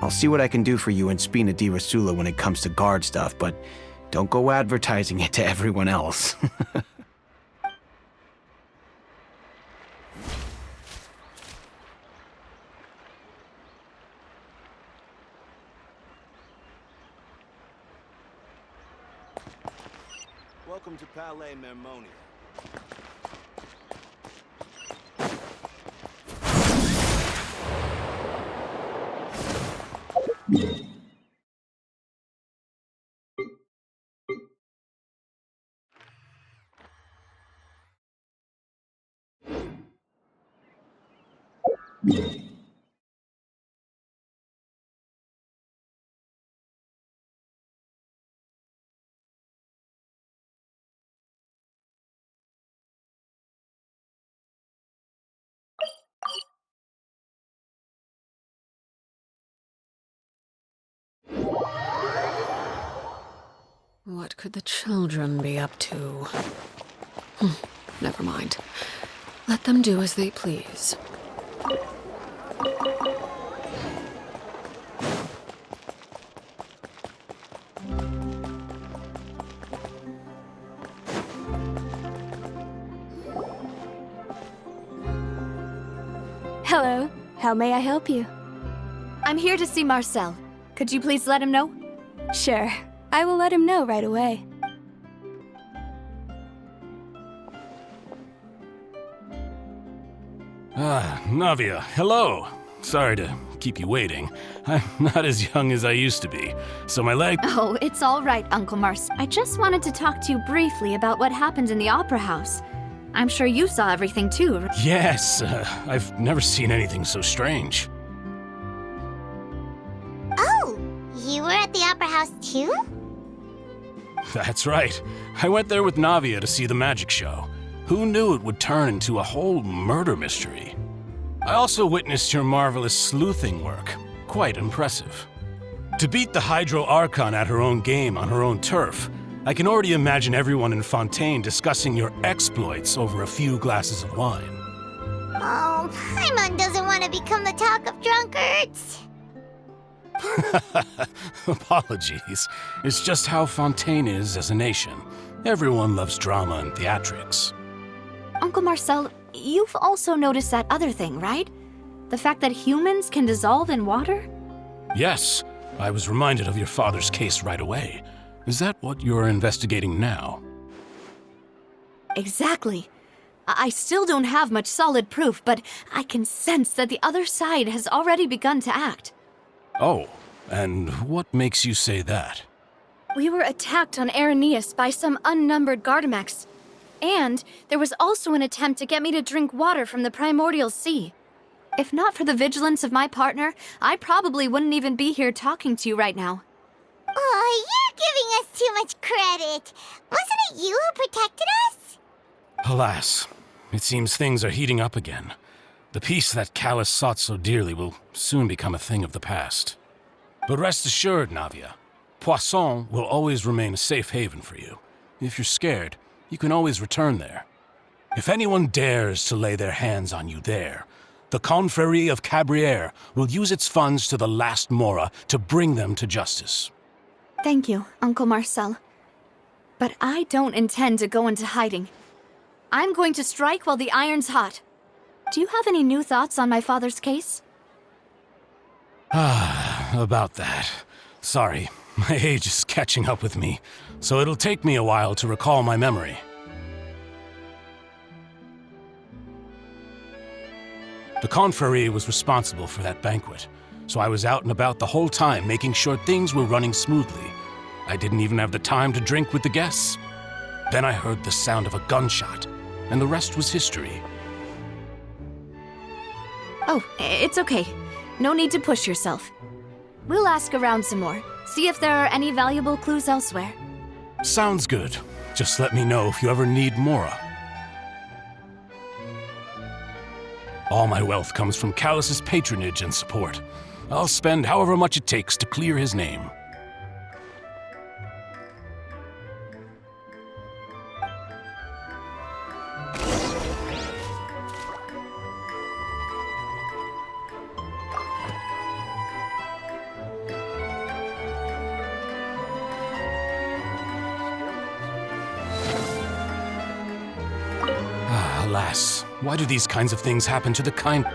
I'll see what I can do for you in Spina di Rasula when it comes to guard stuff, but don't go advertising it to everyone else. Welcome to Palais Mermonia. What could the children be up to? Never mind. Let them do as they please. Hello. How may I help you? I'm here to see Marcel. Could you please let him know? Sure. I will let him know right away. Navia, hello. Sorry to keep you waiting. I'm not as young as I used to be, so my leg— Oh, it's all right, Uncle Marcel. I just wanted to talk to you briefly about what happened in the Opera House. I'm sure you saw everything too. Yes, I've never seen anything so strange. Oh, you were at the Opera House too? That's right. I went there with Navia to see the magic show. Who knew it would turn into a whole murder mystery? I also witnessed your marvelous sleuthing work. Quite impressive. To beat the Hydro Archon at her own game on her own turf, I can already imagine everyone in Fontaine discussing your exploits over a few glasses of wine. Oh, Paimon doesn't want to become the talk of drunkards. Apologies. It's just how Fontaine is as a nation. Everyone loves drama and theatrics. Uncle Marcel, you've also noticed that other thing, right? The fact that humans can dissolve in water? Yes, I was reminded of your father's case right away. Is that what you're investigating now? Exactly. I still don't have much solid proof, but I can sense that the other side has already begun to act. Oh, and what makes you say that? We were attacked on Araneus by some unnumbered Gardamex. And there was also an attempt to get me to drink water from the primordial sea. If not for the vigilance of my partner, I probably wouldn't even be here talking to you right now. Oh, you're giving us too much credit. Wasn't it you who protected us? Alas, it seems things are heating up again. The peace that Callus sought so dearly will soon become a thing of the past. But rest assured, Navia, Poisson will always remain a safe haven for you. If you're scared, you can always return there. If anyone dares to lay their hands on you there, the Confrérie of Cabrières will use its funds to the last Mora to bring them to justice. Thank you, Uncle Marcel. But I don't intend to go into hiding. I'm going to strike while the iron's hot. Do you have any new thoughts on my father's case? About that. Sorry, my age is catching up with me, so it'll take me a while to recall my memory. The Confrérie was responsible for that banquet, so I was out and about the whole time making sure things were running smoothly. I didn't even have the time to drink with the guests. Then I heard the sound of a gunshot, and the rest was history. Oh, it's okay. No need to push yourself. We'll ask around some more, see if there are any valuable clues elsewhere. Sounds good. Just let me know if you ever need Mora. All my wealth comes from Callus's patronage and support. I'll spend however much it takes to clear his name. Alas, why do these kinds of things happen to the kind...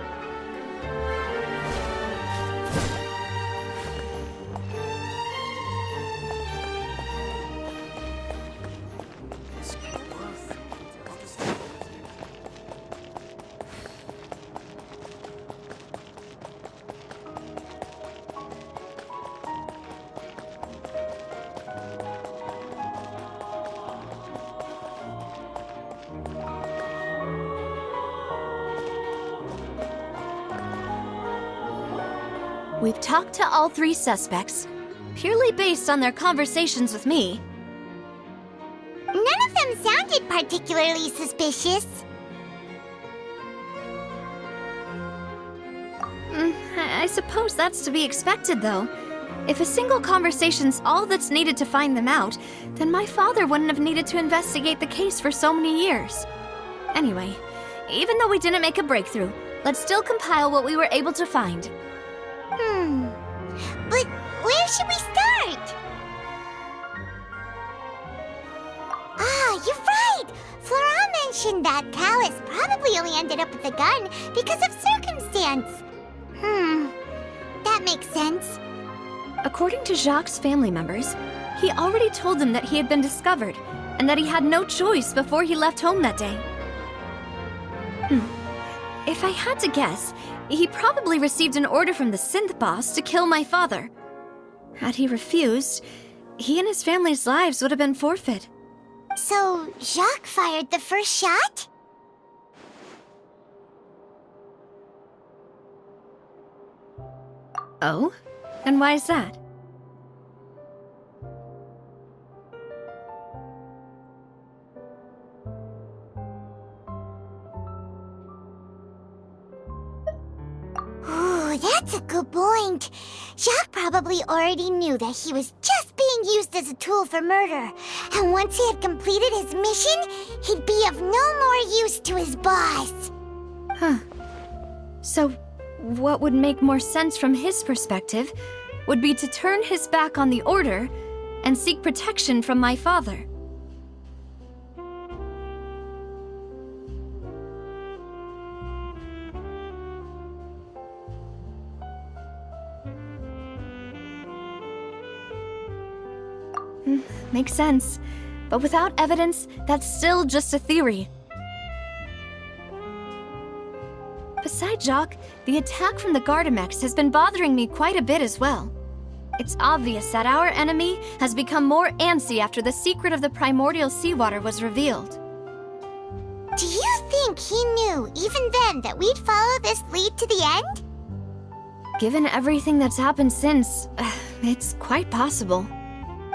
We've talked to all 3 suspects, purely based on their conversations with me. None of them sounded particularly suspicious. I suppose that's to be expected, though. If a single conversation's all that's needed to find them out, then my father wouldn't have needed to investigate the case for so many years. Anyway, even though we didn't make a breakthrough, let's still compile what we were able to find. But where should we start? Ah, you're right! Flora mentioned that Callus probably only ended up with the gun because of circumstance. That makes sense. According to Jacques' family members, he already told them that he had been discovered and that he had no choice before he left home that day. If I had to guess, he probably received an order from the synth boss to kill my father. Had he refused, he and his family's lives would have been forfeit. So, Jacques fired the first shot? Oh? And why is that? Ooh, that's a good point. Jacques probably already knew that he was just being used as a tool for murder. And once he had completed his mission, he'd be of no more use to his boss. So, what would make more sense from his perspective would be to turn his back on the order and seek protection from my father. Makes sense. But without evidence, that's still just a theory. Besides Jacques, the attack from the Gardamex has been bothering me quite a bit as well. It's obvious that our enemy has become more antsy after the secret of the primordial seawater was revealed. Do you think he knew, even then, that we'd follow this lead to the end? Given everything that's happened since, it's quite possible.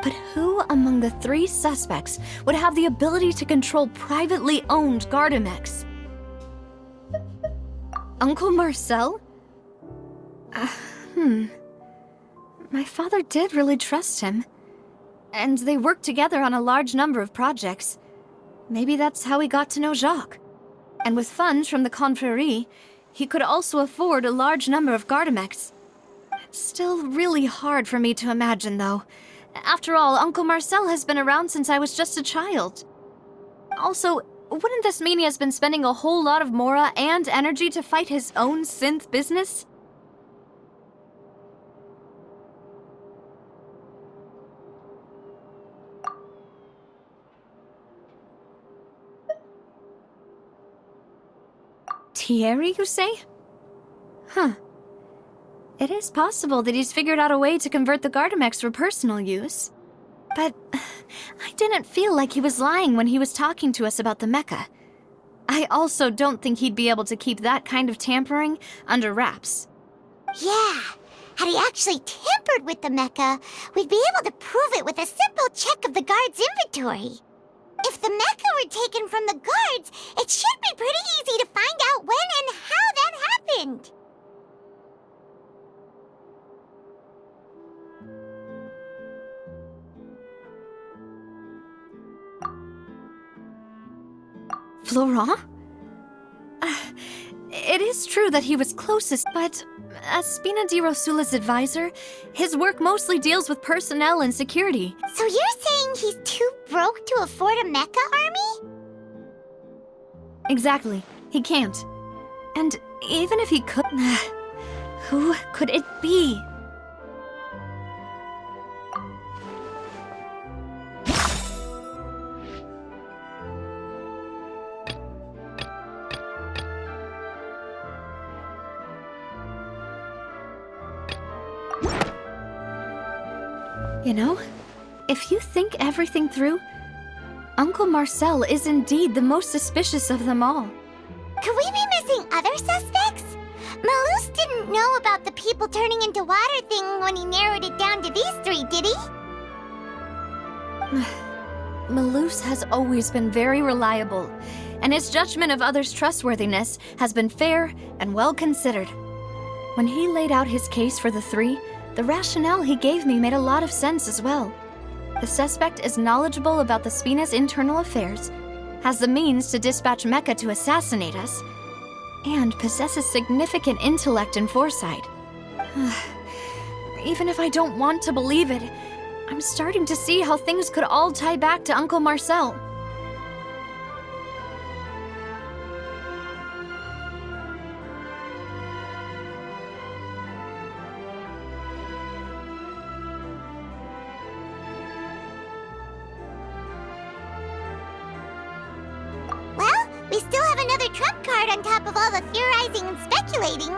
But who among the 3 suspects would have the ability to control privately owned Gardamex? Uncle Marcel? My father did really trust him. And they worked together on a large number of projects. Maybe that's how he got to know Jacques. And with funds from the Confrérie, he could also afford a large number of Gardamex. It's still really hard for me to imagine, though. After all, Uncle Marcel has been around since I was just a child. Also, wouldn't this mean he has been spending a whole lot of mora and energy to fight his own synth business? Thierry, you say? It is possible that he's figured out a way to convert the Gardamex for personal use. But I didn't feel like he was lying when he was talking to us about the mecha. I also don't think he'd be able to keep that kind of tampering under wraps. Yeah, had he actually tampered with the mecha, we'd be able to prove it with a simple check of the guard's inventory. If the mecha were taken from the guards, it should be pretty easy to find out when and how that happened. Florent? It is true that he was closest, but as Spina di Rosula's advisor, his work mostly deals with personnel and security. So you're saying he's too broke to afford a mecha army? Exactly. He can't. And even if he could... who could it be? You know, if you think everything through, Uncle Marcel is indeed the most suspicious of them all. Could we be missing other suspects? Malus didn't know about the people turning into water thing when he narrowed it down to these three, did he? Malus has always been very reliable, and his judgment of others' trustworthiness has been fair and well considered. When he laid out his case for the three, the rationale he gave me made a lot of sense as well. The suspect is knowledgeable about the Spina's internal affairs, has the means to dispatch Mecha to assassinate us, and possesses significant intellect and foresight. Even if I don't want to believe it, I'm starting to see how things could all tie back to Uncle Marcel. Well, we still have another trump card on top of all the theorizing and speculating.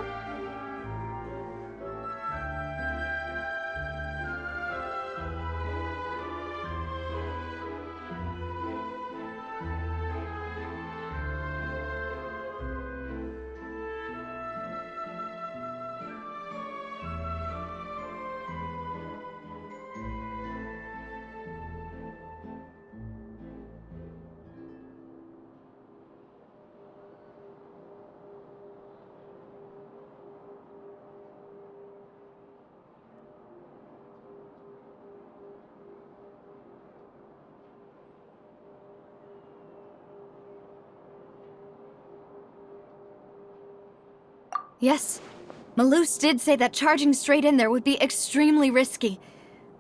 Yes, Malus did say that charging straight in there would be extremely risky,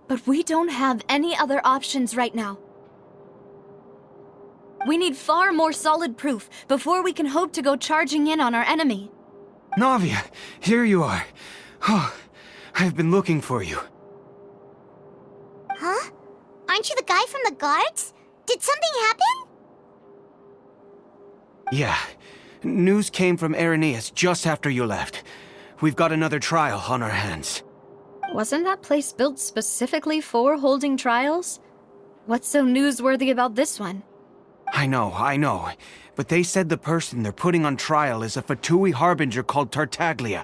but we don't have any other options right now. We need far more solid proof before we can hope to go charging in on our enemy. Navia, here you are. Oh, I've been looking for you. Huh? Aren't you the guy from the guards? Did something happen? Yeah. News came from Irenaeus just after you left. We've got another trial on our hands. Wasn't that place built specifically for holding trials? What's so newsworthy about this one? I know. But they said the person they're putting on trial is a Fatui harbinger called Tartaglia.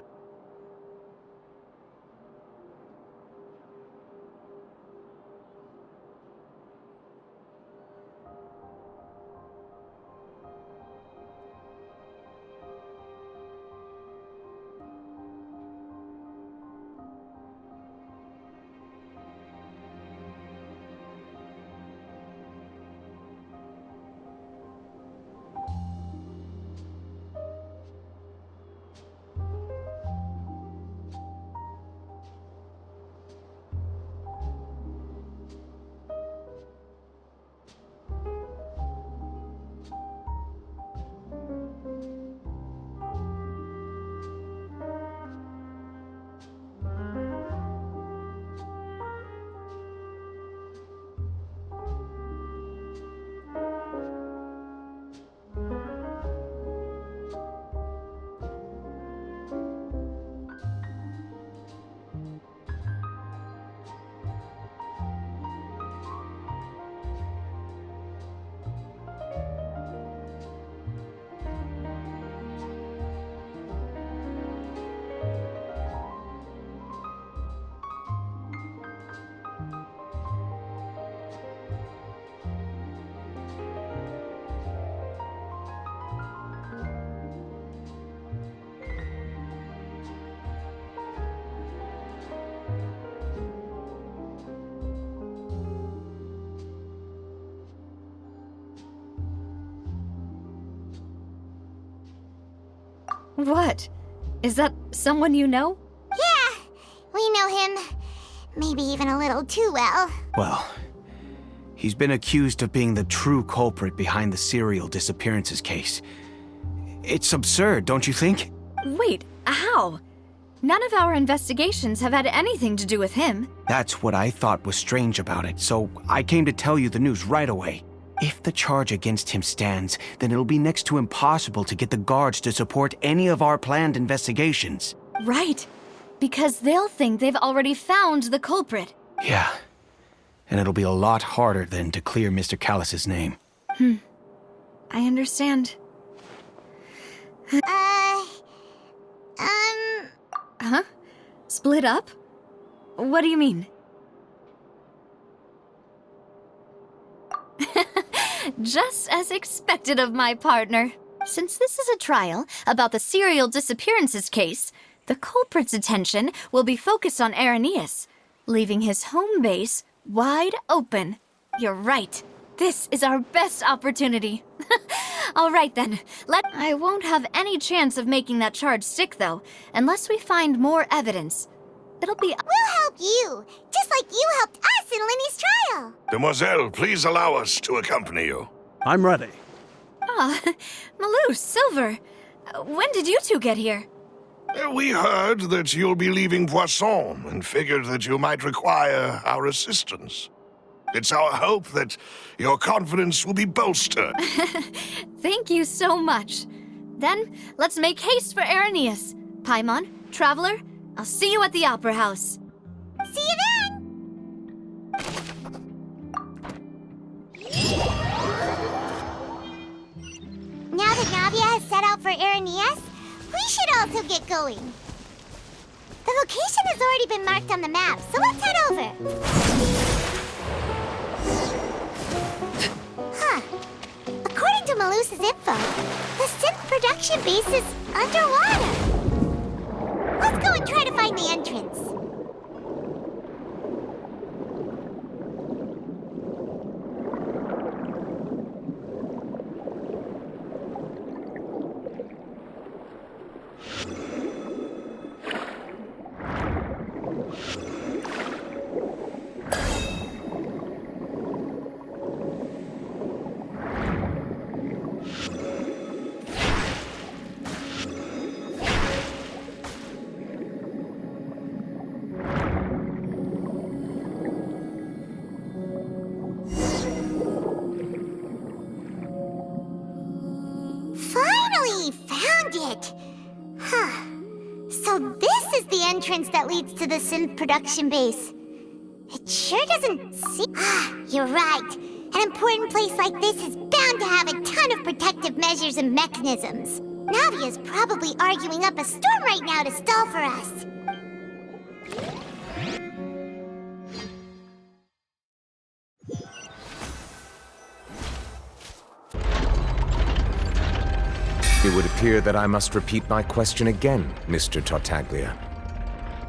What? Is that someone you know? Yeah, we know him. Maybe even a little too well. Well, he's been accused of being the true culprit behind the serial disappearances case. It's absurd, don't you think? Wait, how? None of our investigations have had anything to do with him. That's what I thought was strange about it, so I came to tell you the news right away. If the charge against him stands, then it'll be next to impossible to get the guards to support any of our planned investigations. Right. Because they'll think they've already found the culprit. Yeah. And it'll be a lot harder then to clear Mr. Callus's name. I understand. Huh? Split up? What do you mean? Just as expected of my partner. Since this is a trial about the serial disappearances case, the culprit's attention will be focused on Irenaeus, leaving his home base wide open. You're right. This is our best opportunity. All right then, I won't have any chance of making that charge stick though, unless we find more evidence. It'll be— We'll help you, just like you helped us in Lenny's trial. Demoiselle, please allow us to accompany you. I'm ready. Ah, Malou, Silver. When did you two get here? We heard that you'll be leaving Poisson and figured that you might require our assistance. It's our hope that your confidence will be bolstered. Thank you so much. Then, let's make haste for Irenaeus. Paimon, Traveler, I'll see you at the Opera House. See you then! Now that Navia has set out for Irenaeus, we should also get going. The location has already been marked on the map, so let's head over. According to Malus's info, the synth production base is underwater. Let's go and try to find the entrance. Finally found it! Huh. So this is the entrance that leads to the synth production base. It sure doesn't seem— you're right. An important place like this is bound to have a ton of protective measures and mechanisms. Navia's probably arguing up a storm right now to stall for us. It would appear that I must repeat my question again, Mr. Tartaglia.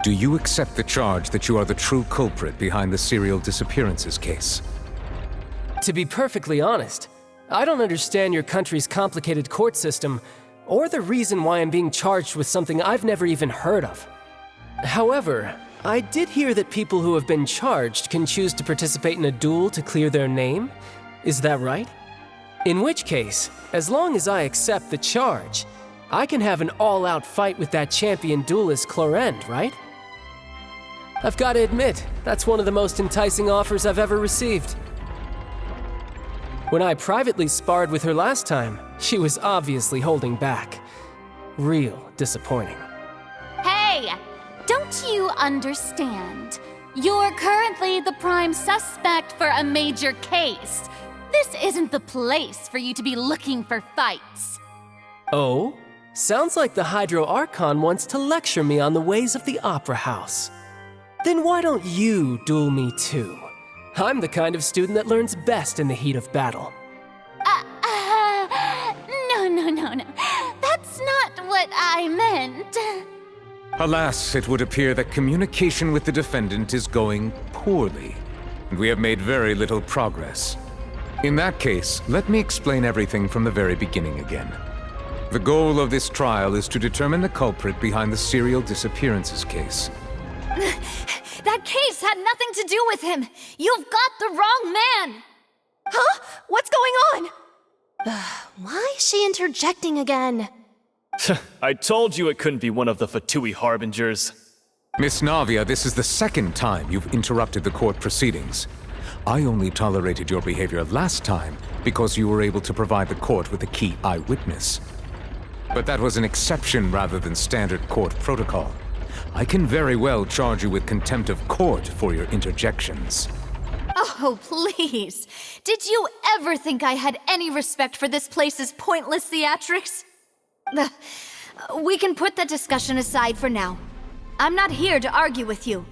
Do you accept the charge that you are the true culprit behind the serial disappearances case? To be perfectly honest, I don't understand your country's complicated court system or the reason why I'm being charged with something I've never even heard of. However, I did hear that people who have been charged can choose to participate in a duel to clear their name. Is that right? In which case, as long as I accept the charge, I can have an all-out fight with that champion duelist Clorend, right? I've got to admit, that's one of the most enticing offers I've ever received. When I privately sparred with her last time, she was obviously holding back. Real disappointing. Hey! Don't you understand? You're currently the prime suspect for a major case. This isn't the place for you to be looking for fights. Oh? Sounds like the Hydro Archon wants to lecture me on the ways of the Opera House. Then why don't you duel me too? I'm the kind of student that learns best in the heat of battle. No. That's not what I meant. Alas, it would appear that communication with the defendant is going poorly, and we have made very little progress. In that case, let me explain everything from the very beginning again. The goal of this trial is to determine the culprit behind the serial disappearances case. That case had nothing to do with him! You've got the wrong man! Huh? What's going on? Why is she interjecting again? I told you it couldn't be one of the Fatui Harbingers. Miss Navia, this is the second time you've interrupted the court proceedings. I only tolerated your behavior last time because you were able to provide the court with a key eyewitness. But that was an exception rather than standard court protocol. I can very well charge you with contempt of court for your interjections. Oh, please. Did you ever think I had any respect for this place's pointless theatrics? We can put that discussion aside for now. I'm not here to argue with you.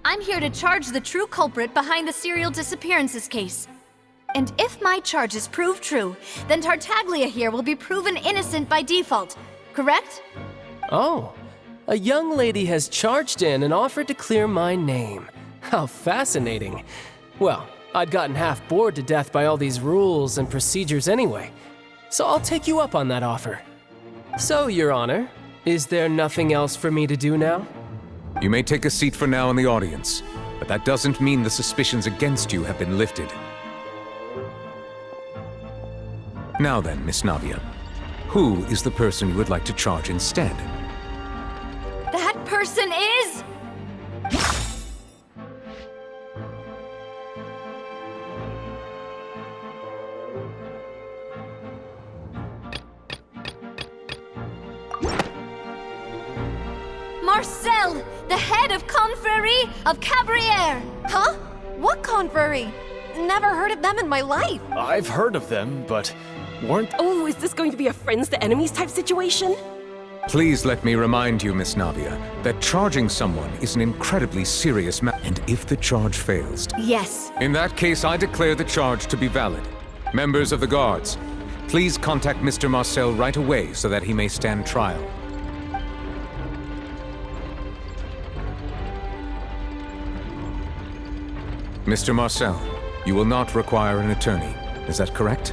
I'm here to charge the true culprit behind the serial disappearances case. And if my charges prove true, then Tartaglia here will be proven innocent by default, correct? Oh, a young lady has charged in and offered to clear my name. How fascinating. Well, I'd gotten half bored to death by all these rules and procedures anyway, so I'll take you up on that offer. So, Your Honor, is there nothing else for me to do now? You may take a seat for now in the audience, but that doesn't mean the suspicions against you have been lifted. Now then, Miss Navia, who is the person you would like to charge instead? That person is... Marcel, the head of Confrérie of Cabrières! Huh? What confrérie? Never heard of them in my life. I've heard of them, but weren't... Oh, is this going to be a friends to enemies type situation? Please let me remind you, Miss Navia, that charging someone is an incredibly serious matter, and if the charge fails... Yes. In that case, I declare the charge to be valid. Members of the guards, please contact Mr. Marcel right away so that he may stand trial. Mr. Marcel, you will not require an attorney. Is that correct?